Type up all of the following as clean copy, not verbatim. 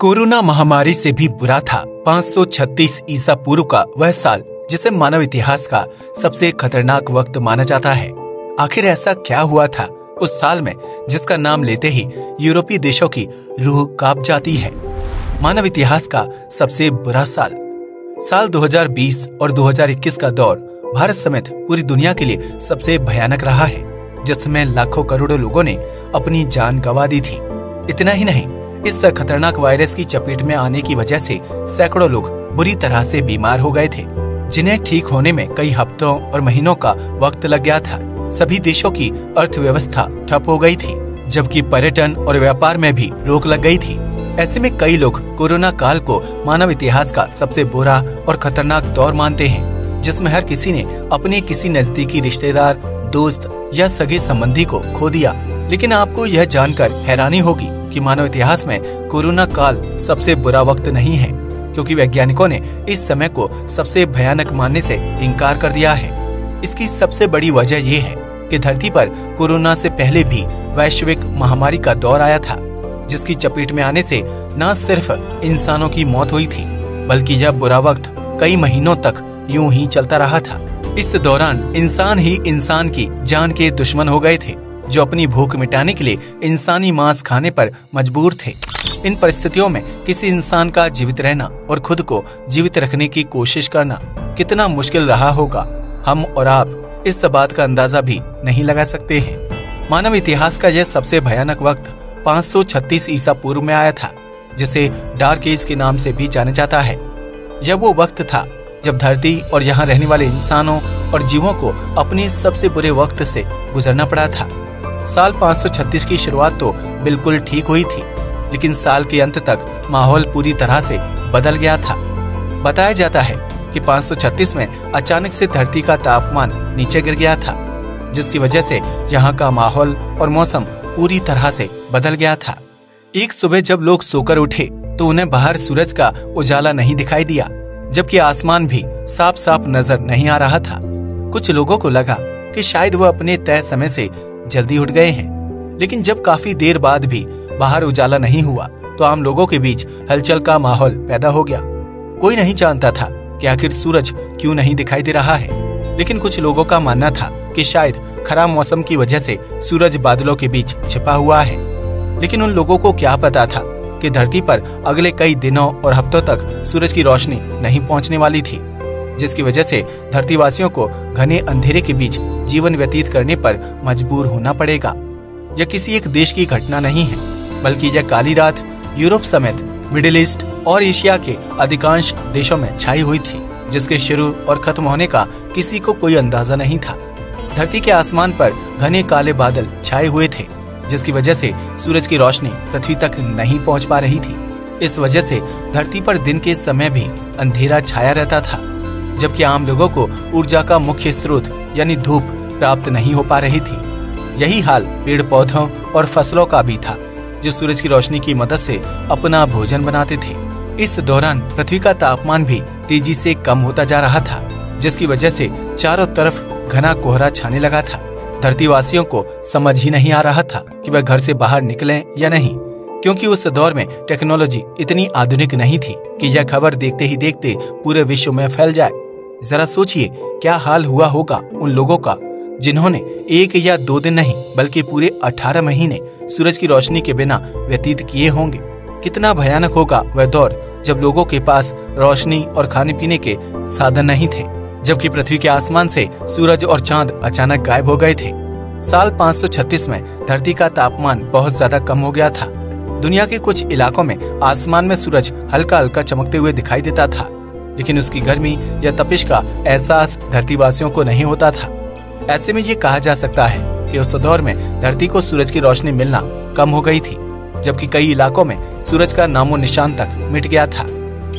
Corona महामारी से भी बुरा था 536 ईसा पूर्व का वह साल जिसे मानव इतिहास का सबसे खतरनाक वक्त माना जाता है। आखिर ऐसा क्या हुआ था उस साल में जिसका नाम लेते ही यूरोपीय देशों की रूह कांप जाती है। मानव इतिहास का सबसे बुरा साल 2020 और 2021 का दौर भारत समेत पूरी दुनिया के लिए सबसे भयानक रहा है, जिसमें लाखों करोड़ों लोगों ने अपनी जान गंवा दी थी। इतना ही नहीं, इस खतरनाक वायरस की चपेट में आने की वजह से सैकड़ों लोग बुरी तरह से बीमार हो गए थे, जिन्हें ठीक होने में कई हफ्तों और महीनों का वक्त लग गया था। सभी देशों की अर्थव्यवस्था ठप हो गई थी, जबकि पर्यटन और व्यापार में भी रोक लग गई थी। ऐसे में कई लोग कोरोना काल को मानव इतिहास का सबसे बुरा और खतरनाक दौर मानते हैं, जिसमें हर किसी ने अपने किसी नजदीकी रिश्तेदार, दोस्त या सगे संबंधी को खो दिया। लेकिन आपको यह जानकर हैरानी होगी कि मानव इतिहास में कोरोना काल सबसे बुरा वक्त नहीं है, क्योंकि वैज्ञानिकों ने इस समय को सबसे भयानक मानने से इनकार कर दिया है। इसकी सबसे बड़ी वजह यह है कि धरती पर कोरोना से पहले भी वैश्विक महामारी का दौर आया था, जिसकी चपेट में आने से न सिर्फ इंसानों की मौत हुई थी, बल्कि यह बुरा वक्त कई महीनों तक यूं ही चलता रहा था। इस दौरान इंसान ही इंसान की जान के दुश्मन हो गए थे, जो अपनी भूख मिटाने के लिए इंसानी मांस खाने पर मजबूर थे। इन परिस्थितियों में किसी इंसान का जीवित रहना और खुद को जीवित रखने की कोशिश करना कितना मुश्किल रहा होगा, हम और आप इस बात का अंदाजा भी नहीं लगा सकते हैं। मानव इतिहास का यह सबसे भयानक वक्त 536 ईसा पूर्व में आया था, जिसे डार्क एज के नाम से भी जाना जाता है। यह वो वक्त था जब धरती और यहाँ रहने वाले इंसानों और जीवों को अपने सबसे बुरे वक्त से गुजरना पड़ा था। साल 536 की शुरुआत तो बिल्कुल ठीक हुई थी, लेकिन साल के अंत तक माहौल पूरी तरह से बदल गया था। बताया जाता है कि 536 में अचानक से धरती का तापमान नीचे गिर गया था, जिसकी वजह से यहाँ का माहौल और मौसम पूरी तरह से बदल गया था। एक सुबह जब लोग सोकर उठे तो उन्हें बाहर सूरज का उजाला नहीं दिखाई दिया, जबकि आसमान भी साफ साफ नजर नहीं आ रहा था। कुछ लोगों को लगा कि शायद वह अपने तय समय से जल्दी उठ गए हैं, लेकिन जब काफी देर बाद भी बाहर उजाला नहीं हुआ तो आम लोगों के बीच हलचल का माहौल पैदा हो गया। कोई नहीं जानता था कि आखिर सूरज क्यों नहीं दिखाई दे रहा है, लेकिन कुछ लोगों का मानना था कि शायद खराब मौसम की वजह से सूरज बादलों के बीच छिपा हुआ है। लेकिन उन लोगों को क्या पता था कि धरती पर अगले कई दिनों और हफ्तों तक सूरज की रोशनी नहीं पहुंचने वाली थी, जिसकी वजह से धरतीवासियों को घने अंधेरे के बीच जीवन व्यतीत करने पर मजबूर होना पड़ेगा। यह किसी एक देश की घटना नहीं है, बल्कि यह काली रात यूरोप समेत मिडिल ईस्ट और एशिया के अधिकांश देशों में छाई हुई थी, जिसके शुरू और खत्म होने का किसी को कोई अंदाजा नहीं था। धरती के आसमान पर घने काले बादल छाए हुए थे, जिसकी वजह से सूरज की रोशनी पृथ्वी तक नहीं पहुंच पा रही थी। इस वजह से धरती पर दिन के समय भी अंधेरा छाया रहता था, जबकि आम लोगों को ऊर्जा का मुख्य स्रोत यानी धूप प्राप्त नहीं हो पा रही थी। यही हाल पेड़ पौधों और फसलों का भी था, जो सूरज की रोशनी की मदद से अपना भोजन बनाते थे। इस दौरान पृथ्वी का तापमान भी तेजी से कम होता जा रहा था, जिसकी वजह से चारों तरफ घना कोहरा छाने लगा था। धरतीवासियों को समझ ही नहीं आ रहा था कि वह घर से बाहर निकलें या नहीं, क्योंकि उस दौर में टेक्नोलॉजी इतनी आधुनिक नहीं थी कि यह खबर देखते ही देखते पूरे विश्व में फैल जाए। जरा सोचिए क्या हाल हुआ होगा उन लोगों का जिन्होंने 1 या 2 दिन नहीं बल्कि पूरे 18 महीने सूरज की रोशनी के बिना व्यतीत किए होंगे। कितना भयानक होगा वह दौर जब लोगों के पास रोशनी और खाने पीने के साधन नहीं थे, जबकि पृथ्वी के आसमान से सूरज और चांद अचानक गायब हो गए थे। साल 536 में धरती का तापमान बहुत ज्यादा कम हो गया था। दुनिया के कुछ इलाकों में आसमान में सूरज हल्का हल्का चमकते हुए दिखाई देता था, लेकिन उसकी गर्मी या तपिश का एहसास धरतीवासियों को नहीं होता था। ऐसे में ये कहा जा सकता है कि उस दौर में धरती को सूरज की रोशनी मिलना कम हो गई थी, जबकि कई इलाकों में सूरज का नामो निशान तक मिट गया था।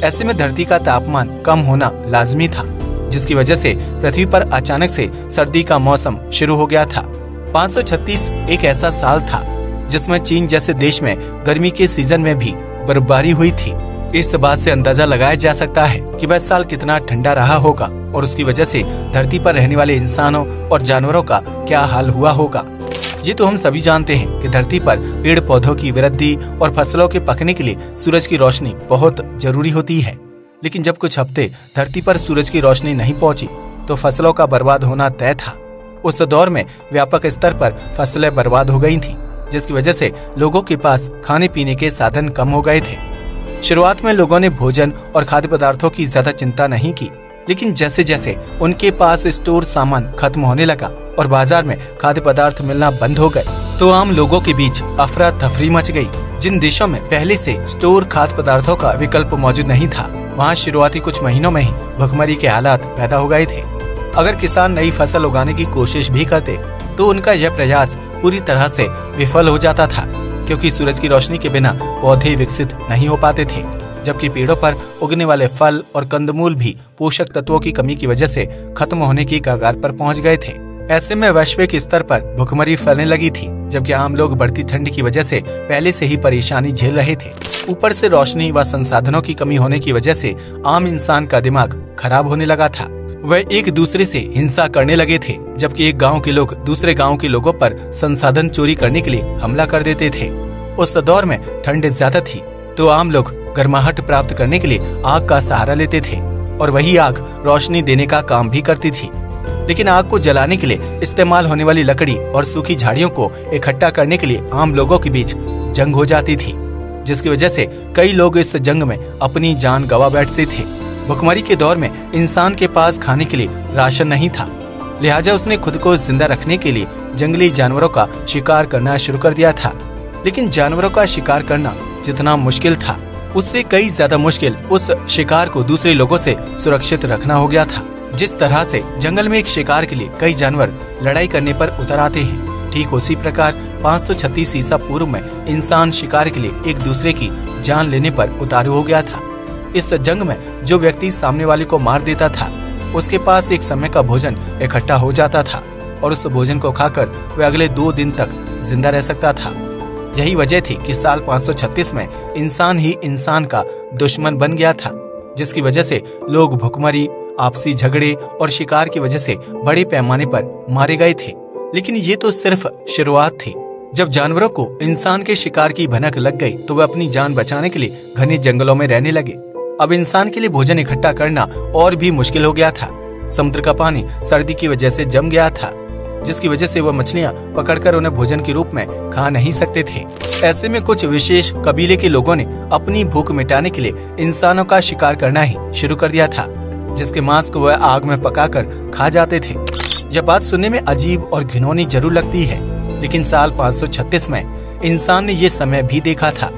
ऐसे में धरती का तापमान कम होना लाजमी था, जिसकी वजह से पृथ्वी पर अचानक से सर्दी का मौसम शुरू हो गया था। 536 एक ऐसा साल था जिसमें चीन जैसे देश में गर्मी के सीजन में भी बर्फबारी हुई थी। इस बात से अंदाजा लगाया जा सकता है कि वह साल कितना ठंडा रहा होगा और उसकी वजह से धरती पर रहने वाले इंसानों और जानवरों का क्या हाल हुआ होगा। ये तो हम सभी जानते हैं कि धरती पर पेड़ पौधों की वृद्धि और फसलों के पकने के लिए सूरज की रोशनी बहुत जरूरी होती है। लेकिन जब कुछ हफ्ते धरती पर सूरज की रोशनी नहीं पहुंची तो फसलों का बर्बाद होना तय था। उस दौर में व्यापक स्तर पर फसलें बर्बाद हो गई थीं, जिसकी वजह से लोगों के पास खाने पीने के साधन कम हो गए थे। शुरुआत में लोगों ने भोजन और खाद्य पदार्थों की ज्यादा चिंता नहीं की, लेकिन जैसे जैसे उनके पास स्टोर सामान खत्म होने लगा और बाजार में खाद्य पदार्थ मिलना बंद हो गए तो आम लोगों के बीच अफरा तफरी मच गई। जिन देशों में पहले से स्टोर खाद्य पदार्थों का विकल्प मौजूद नहीं था, वहाँ शुरुआती कुछ महीनों में ही भुखमरी के हालात पैदा हो गए थे। अगर किसान नई फसल उगाने की कोशिश भी करते तो उनका यह प्रयास पूरी तरह से विफल हो जाता था, क्योंकि सूरज की रोशनी के बिना पौधे विकसित नहीं हो पाते थे, जबकि पेड़ों पर उगने वाले फल और कंदमूल भी पोषक तत्वों की कमी की वजह से खत्म होने की कगार पर पहुंच गए थे। ऐसे में वैश्विक स्तर पर भुखमरी फैलने लगी थी, जबकि आम लोग बढ़ती ठंड की वजह से पहले से ही परेशानी झेल रहे थे। ऊपर से रोशनी व संसाधनों की कमी होने की वजह से आम इंसान का दिमाग खराब होने लगा था। वह एक दूसरे से हिंसा करने लगे थे, जबकि एक गांव के लोग दूसरे गांव के लोगों पर संसाधन चोरी करने के लिए हमला कर देते थे। उस दौर में ठंड ज्यादा थी तो आम लोग गर्माहट प्राप्त करने के लिए आग का सहारा लेते थे और वही आग रोशनी देने का काम भी करती थी। लेकिन आग को जलाने के लिए इस्तेमाल होने वाली लकड़ी और सूखी झाड़ियों को इकट्ठा करने के लिए आम लोगों के बीच जंग हो जाती थी, जिसकी वजह से कई लोग इस जंग में अपनी जान गंवा बैठते थे। भुखमरी के दौर में इंसान के पास खाने के लिए राशन नहीं था, लिहाजा उसने खुद को जिंदा रखने के लिए जंगली जानवरों का शिकार करना शुरू कर दिया था। लेकिन जानवरों का शिकार करना जितना मुश्किल था, उससे कई ज्यादा मुश्किल उस शिकार को दूसरे लोगों से सुरक्षित रखना हो गया था। जिस तरह से जंगल में एक शिकार के लिए कई जानवर लड़ाई करने पर उतर आते हैं, ठीक उसी प्रकार 536 ईसा पूर्व में इंसान शिकार के लिए एक दूसरे की जान लेने पर उतारू हो गया था। इस जंग में जो व्यक्ति सामने वाले को मार देता था, उसके पास एक समय का भोजन इकट्ठा हो जाता था और उस भोजन को खाकर वह अगले 2 दिन तक जिंदा रह सकता था। यही वजह थी कि साल 536 में इंसान ही इंसान का दुश्मन बन गया था, जिसकी वजह से लोग भुखमरी, आपसी झगड़े और शिकार की वजह से बड़े पैमाने पर मारे गए थे। लेकिन ये तो सिर्फ शुरुआत थी। जब जानवरों को इंसान के शिकार की भनक लग गई तो वे अपनी जान बचाने के लिए घने जंगलों में रहने लगे। अब इंसान के लिए भोजन इकट्ठा करना और भी मुश्किल हो गया था। समुद्र का पानी सर्दी की वजह से जम गया था, जिसकी वजह से वह मछलियां पकड़कर उन्हें भोजन के रूप में खा नहीं सकते थे। ऐसे में कुछ विशेष कबीले के लोगों ने अपनी भूख मिटाने के लिए इंसानों का शिकार करना ही शुरू कर दिया था, जिसके मांस को वह आग में पकाकर खा जाते थे। यह बात सुनने में अजीब और घिनौनी जरूर लगती है, लेकिन साल 536 में इंसान ने ये समय भी देखा था।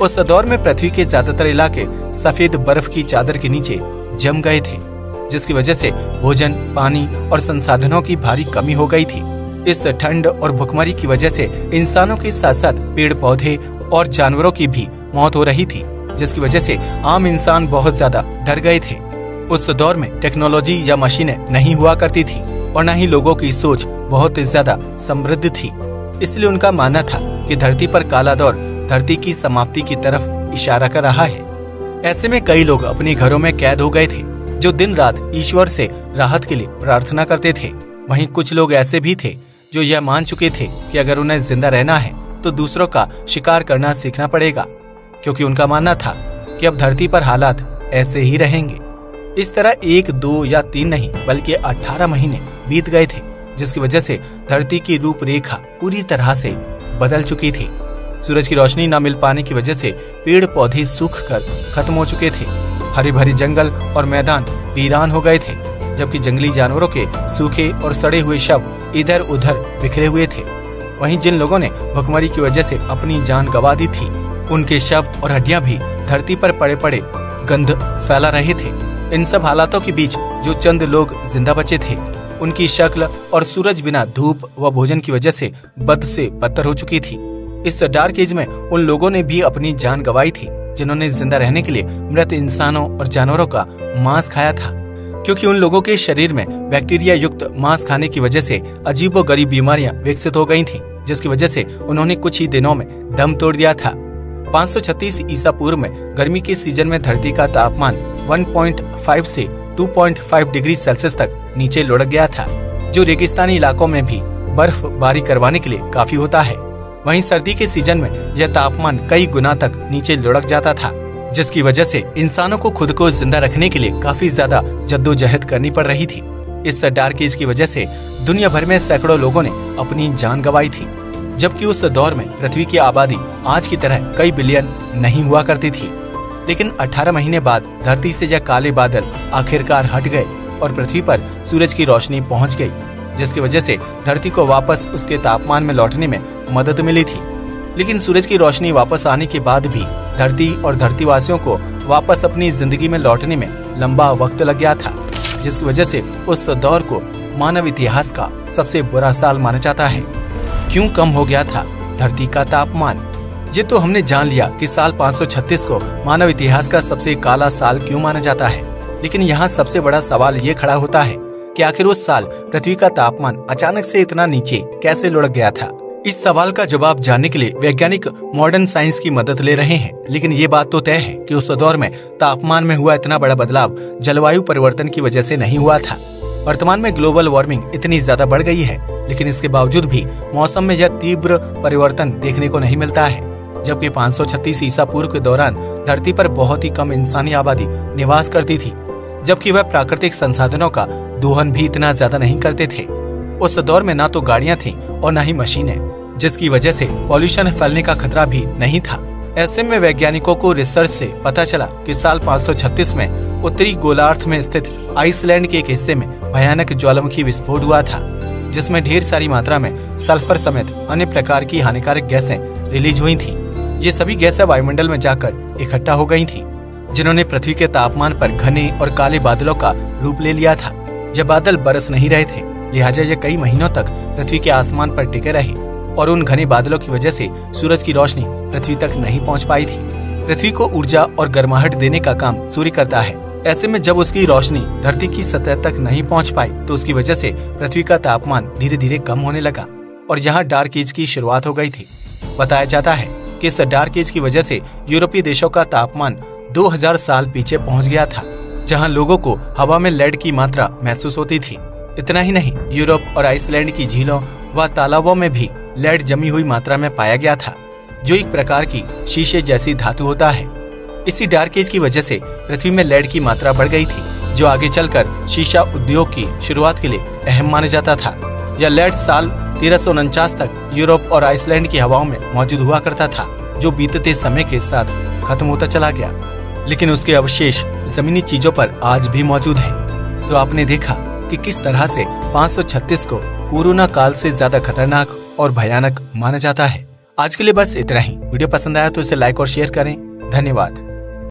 उस दौर में पृथ्वी के ज्यादातर इलाके सफेद बर्फ की चादर के नीचे जम गए थे, जिसकी वजह से भोजन, पानी और संसाधनों की भारी कमी हो गई थी। इस ठंड और भुखमरी की वजह से इंसानों के साथ साथ पेड़ पौधे और जानवरों की भी मौत हो रही थी, जिसकी वजह से आम इंसान बहुत ज्यादा डर गए थे। उस दौर में टेक्नोलॉजी या मशीनें नहीं हुआ करती थी और न ही लोगों की सोच बहुत ज्यादा समृद्ध थी। इसलिए उनका मानना था कि धरती पर काला दौर धरती की समाप्ति की तरफ इशारा कर रहा है। ऐसे में कई लोग अपने घरों में कैद हो गए थे, जो दिन रात ईश्वर से राहत के लिए प्रार्थना करते थे। वहीं कुछ लोग ऐसे भी थे जो यह मान चुके थे कि अगर उन्हें जिंदा रहना है तो दूसरों का शिकार करना सीखना पड़ेगा, क्योंकि उनका मानना था कि अब धरती पर हालात ऐसे ही रहेंगे। इस तरह 1, 2 या 3 नहीं बल्कि 18 महीने बीत गए थे, जिसकी वजह से धरती की रूपरेखा पूरी तरह से बदल चुकी थी। सूरज की रोशनी न मिल पाने की वजह से पेड़ पौधे सूखकर खत्म हो चुके थे। हरे भरे जंगल और मैदान वीरान हो गए थे, जबकि जंगली जानवरों के सूखे और सड़े हुए शव इधर उधर बिखरे हुए थे। वहीं जिन लोगों ने भुखमरी की वजह से अपनी जान गंवा दी थी, उनके शव और हड्डियां भी धरती पर पड़े पड़े गंध फैला रहे थे। इन सब हालातों के बीच जो चंद लोग जिंदा बचे थे, उनकी शक्ल और सूरज बिना धूप व भोजन की वजह से बद से बदतर हो चुकी थी। इस डार्क एज में उन लोगों ने भी अपनी जान गंवाई थी जिन्होंने जिंदा रहने के लिए मृत इंसानों और जानवरों का मांस खाया था, क्योंकि उन लोगों के शरीर में बैक्टीरिया युक्त मांस खाने की वजह से अजीबोगरीब बीमारियां विकसित हो गई थीं, जिसकी वजह से उन्होंने कुछ ही दिनों में दम तोड़ दिया था। 536 ईसा पूर्व में गर्मी के सीजन में धरती का तापमान 1.5 से 2.5 डिग्री सेल्सियस तक नीचे लुढ़क गया था, जो रेगिस्तानी इलाकों में भी बर्फबारी करवाने के लिए काफी होता है। वहीं सर्दी के सीजन में यह तापमान कई गुना तक नीचे लुढ़क जाता था, जिसकी वजह से इंसानों को खुद को जिंदा रखने के लिए काफी ज्यादा जद्दोजहद करनी पड़ रही थी। इस डार्क एज की वजह से दुनिया भर में सैकड़ों लोगों ने अपनी जान गंवाई थी, जबकि उस दौर में पृथ्वी की आबादी आज की तरह कई बिलियन नहीं हुआ करती थी। लेकिन 18 महीने बाद धरती से यह काले बादल आखिरकार हट गए और पृथ्वी पर सूरज की रोशनी पहुंच गई, जिसकी वजह से धरती को वापस उसके तापमान में लौटने में मदद मिली थी। लेकिन सूरज की रोशनी वापस आने के बाद भी धरती और धरतीवासियों को वापस अपनी जिंदगी में लौटने में लंबा वक्त लग गया था, जिसकी वजह से उस दौर को मानव इतिहास का सबसे बुरा साल माना जाता है। क्यों कम हो गया था धरती का तापमान? ये तो हमने जान लिया कि साल 536 को मानव इतिहास का सबसे काला साल क्यों माना जाता है। लेकिन यहाँ सबसे बड़ा सवाल ये खड़ा होता है कि आखिर उस साल पृथ्वी का तापमान अचानक से इतना नीचे कैसे लुढ़क गया था। इस सवाल का जवाब जानने के लिए वैज्ञानिक मॉडर्न साइंस की मदद ले रहे हैं। लेकिन ये बात तो तय है कि उस दौर में तापमान में हुआ इतना बड़ा बदलाव जलवायु परिवर्तन की वजह से नहीं हुआ था। वर्तमान में ग्लोबल वार्मिंग इतनी ज्यादा बढ़ गई है, लेकिन इसके बावजूद भी मौसम में यह तीव्र परिवर्तन देखने को नहीं मिलता है। जबकि 536 ईसा पूर्व के दौरान धरती पर बहुत ही कम इंसानी आबादी निवास करती थी, जबकि वह प्राकृतिक संसाधनों का दोहन भी इतना ज्यादा नहीं करते थे। उस दौर में ना तो गाड़ियां थीं और ना ही मशीनें, जिसकी वजह से पॉल्यूशन फैलने का खतरा भी नहीं था। ऐसे में वैज्ञानिकों को रिसर्च से पता चला कि साल 536 में उत्तरी गोलार्ध में स्थित आइसलैंड के एक हिस्से में भयानक ज्वालामुखी विस्फोट हुआ था, जिसमें ढेर सारी मात्रा में सल्फर समेत अन्य प्रकार की हानिकारक गैसें रिलीज हुई थी। ये सभी गैसें वायुमंडल में जाकर इकट्ठा हो गई थी, जिन्होंने पृथ्वी के तापमान पर घने और काले बादलों का रूप ले लिया था। ये बादल बरस नहीं रहे थे, लिहाजा ये कई महीनों तक पृथ्वी के आसमान पर टिके रहे और उन घने बादलों की वजह से सूरज की रोशनी पृथ्वी तक नहीं पहुंच पाई थी। पृथ्वी को ऊर्जा और गर्माहट देने का काम सूर्य करता है। ऐसे में जब उसकी रोशनी धरती की सतह तक नहीं पहुंच पाई तो उसकी वजह से पृथ्वी का तापमान धीरे धीरे कम होने लगा और यहाँ डार्क एज की शुरुआत हो गई थी। बताया जाता है कि इस डार्क एज की वजह से यूरोपीय देशों का तापमान 2000 साल पीछे पहुंच गया था, जहां लोगों को हवा में लेड की मात्रा महसूस होती थी। इतना ही नहीं, यूरोप और आइसलैंड की झीलों व तालाबों में भी लेड जमी हुई मात्रा में पाया गया था, जो एक प्रकार की शीशे जैसी धातु होता है। इसी डार्क एज की वजह से पृथ्वी में लेड की मात्रा बढ़ गई थी, जो आगे चलकर शीशा उद्योग की शुरुआत के लिए अहम माना जाता था। यह लेड साल 1349 तक यूरोप और आइसलैंड की हवाओं में मौजूद हुआ करता था, जो बीतते समय के साथ खत्म होता चला गया, लेकिन उसके अवशेष जमीनी चीजों पर आज भी मौजूद हैं। तो आपने देखा कि किस तरह से 536 को कोरोना काल से ज्यादा खतरनाक और भयानक माना जाता है। आज के लिए बस इतना ही। वीडियो पसंद आया तो इसे लाइक और शेयर करें। धन्यवाद।